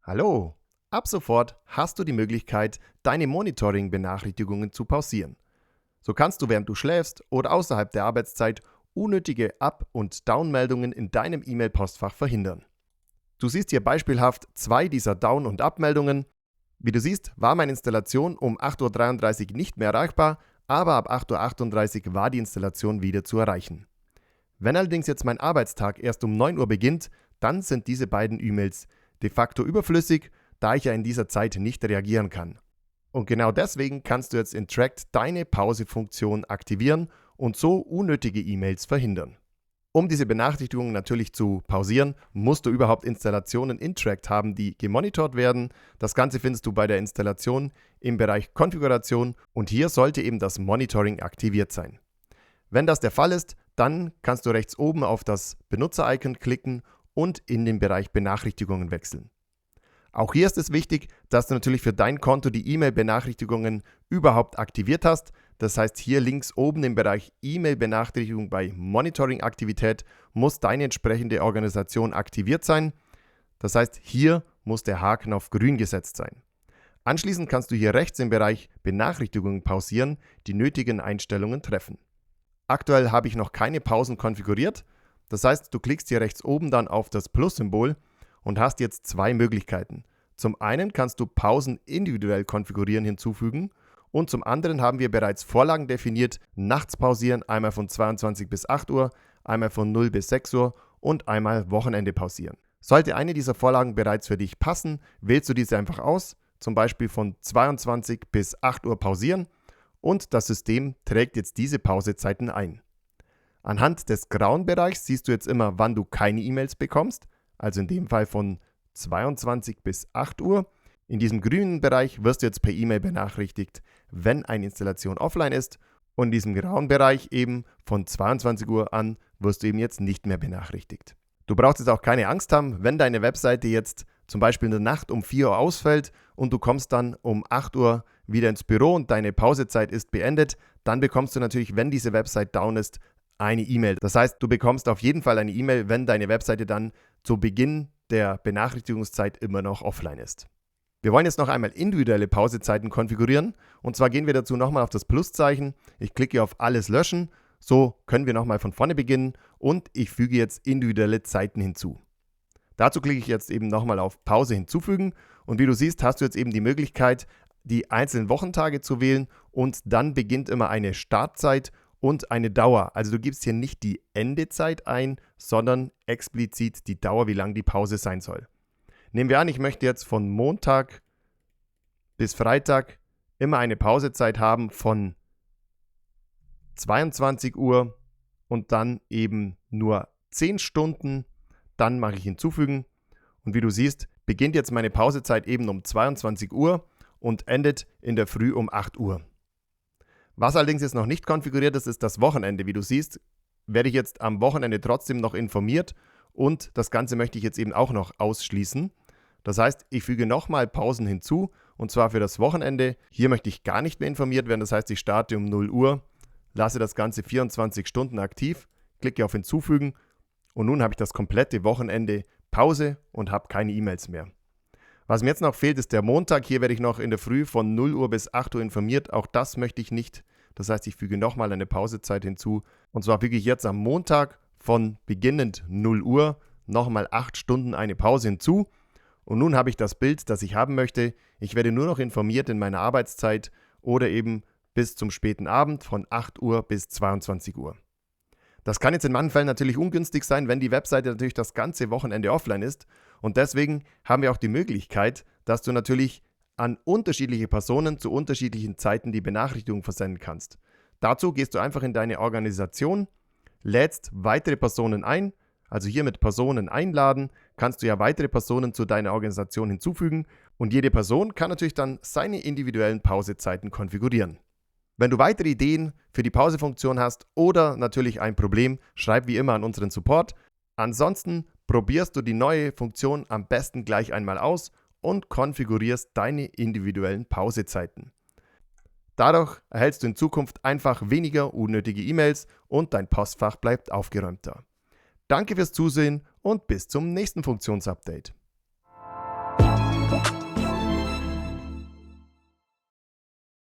Hallo! Ab sofort hast du die Möglichkeit, deine Monitoring-Benachrichtigungen zu pausieren. So kannst du, während du schläfst oder außerhalb der Arbeitszeit, unnötige Up- und Down-Meldungen in deinem E-Mail-Postfach verhindern. Du siehst hier beispielhaft zwei dieser Down- und Up-Meldungen. Wie du siehst, war meine Installation um 8:33 Uhr nicht mehr erreichbar, aber ab 8:38 Uhr war die Installation wieder zu erreichen. Wenn allerdings jetzt mein Arbeitstag erst um 9 Uhr beginnt, dann sind diese beiden E-Mails de facto überflüssig, da ich ja in dieser Zeit nicht reagieren kann. Und genau deswegen kannst du jetzt in Tract deine Pause-Funktion aktivieren und so unnötige E-Mails verhindern. Um diese Benachrichtigungen natürlich zu pausieren, musst du überhaupt Installationen in Tract haben, die gemonitort werden. Das Ganze findest du bei der Installation im Bereich Konfiguration und hier sollte eben das Monitoring aktiviert sein. Wenn das der Fall ist, dann kannst du rechts oben auf das Benutzer-Icon klicken und in den Bereich Benachrichtigungen wechseln. Auch hier ist es wichtig, dass du natürlich für dein Konto die E-Mail-Benachrichtigungen überhaupt aktiviert hast. Das heißt, hier links oben im Bereich E-Mail-Benachrichtigung bei Monitoring-Aktivität muss deine entsprechende Organisation aktiviert sein. Das heißt, hier muss der Haken auf grün gesetzt sein. Anschließend kannst du hier rechts im Bereich Benachrichtigungen pausieren, die nötigen Einstellungen treffen. Aktuell habe ich noch keine Pausen konfiguriert. Das heißt, du klickst hier rechts oben dann auf das Plus-Symbol und hast jetzt zwei Möglichkeiten. Zum einen kannst du Pausen individuell konfigurieren hinzufügen und zum anderen haben wir bereits Vorlagen definiert, nachts pausieren, einmal von 22 bis 8 Uhr, einmal von 0 bis 6 Uhr und einmal Wochenende pausieren. Sollte eine dieser Vorlagen bereits für dich passen, wählst du diese einfach aus, zum Beispiel von 22 bis 8 Uhr pausieren und das System trägt jetzt diese Pausezeiten ein. Anhand des grauen Bereichs siehst du jetzt immer, wann du keine E-Mails bekommst, also in dem Fall von 22 bis 8 Uhr. In diesem grünen Bereich wirst du jetzt per E-Mail benachrichtigt, wenn eine Installation offline ist und in diesem grauen Bereich eben von 22 Uhr an wirst du eben jetzt nicht mehr benachrichtigt. Du brauchst jetzt auch keine Angst haben, wenn deine Webseite jetzt zum Beispiel in der Nacht um 4 Uhr ausfällt und du kommst dann um 8 Uhr wieder ins Büro und deine Pausezeit ist beendet, dann bekommst du natürlich, wenn diese Website down ist, eine E-Mail. Das heißt, du bekommst auf jeden Fall eine E-Mail, wenn deine Webseite dann zu Beginn der Benachrichtigungszeit immer noch offline ist. Wir wollen jetzt noch einmal individuelle Pausezeiten konfigurieren und zwar gehen wir dazu nochmal auf das Pluszeichen. Ich klicke auf Alles löschen, so können wir nochmal von vorne beginnen und ich füge jetzt individuelle Zeiten hinzu. Dazu klicke ich jetzt eben nochmal auf Pause hinzufügen und wie du siehst, hast du jetzt eben die Möglichkeit, die einzelnen Wochentage zu wählen und dann beginnt immer eine Startzeit und eine Dauer. Also du gibst hier nicht die Endezeit ein, sondern explizit die Dauer, wie lang die Pause sein soll. Nehmen wir an, ich möchte jetzt von Montag bis Freitag immer eine Pausezeit haben von 22 Uhr und dann eben nur 10 Stunden. Dann mache ich hinzufügen und wie du siehst, beginnt jetzt meine Pausezeit eben um 22 Uhr und endet in der Früh um 8 Uhr. Was allerdings jetzt noch nicht konfiguriert ist, ist das Wochenende. Wie du siehst, werde ich jetzt am Wochenende trotzdem noch informiert und das Ganze möchte ich jetzt eben auch noch ausschließen. Das heißt, ich füge nochmal Pausen hinzu und zwar für das Wochenende. Hier möchte ich gar nicht mehr informiert werden, das heißt, ich starte um 0 Uhr, lasse das Ganze 24 Stunden aktiv, klicke auf Hinzufügen und nun habe ich das komplette Wochenende Pause und habe keine E-Mails mehr. Was mir jetzt noch fehlt, ist der Montag. Hier werde ich noch in der Früh von 0 Uhr bis 8 Uhr informiert. Auch das möchte ich nicht. Das heißt, ich füge nochmal eine Pausezeit hinzu. Und zwar füge ich jetzt am Montag von beginnend 0 Uhr nochmal 8 Stunden eine Pause hinzu. Und nun habe ich das Bild, das ich haben möchte. Ich werde nur noch informiert in meiner Arbeitszeit oder eben bis zum späten Abend von 8 Uhr bis 22 Uhr. Das kann jetzt in manchen Fällen natürlich ungünstig sein, wenn die Webseite natürlich das ganze Wochenende offline ist. Und deswegen haben wir auch die Möglichkeit, dass du natürlich an unterschiedliche Personen zu unterschiedlichen Zeiten die Benachrichtigung versenden kannst. Dazu gehst du einfach in deine Organisation, lädst weitere Personen ein, also hier mit Personen einladen, kannst du ja weitere Personen zu deiner Organisation hinzufügen und jede Person kann natürlich dann seine individuellen Pausezeiten konfigurieren. Wenn du weitere Ideen für die Pausefunktion hast oder natürlich ein Problem, schreib wie immer an unseren Support. Ansonsten probierst du die neue Funktion am besten gleich einmal aus und konfigurierst deine individuellen Pausezeiten. Dadurch erhältst du in Zukunft einfach weniger unnötige E-Mails und dein Postfach bleibt aufgeräumter. Danke fürs Zusehen und bis zum nächsten Funktionsupdate.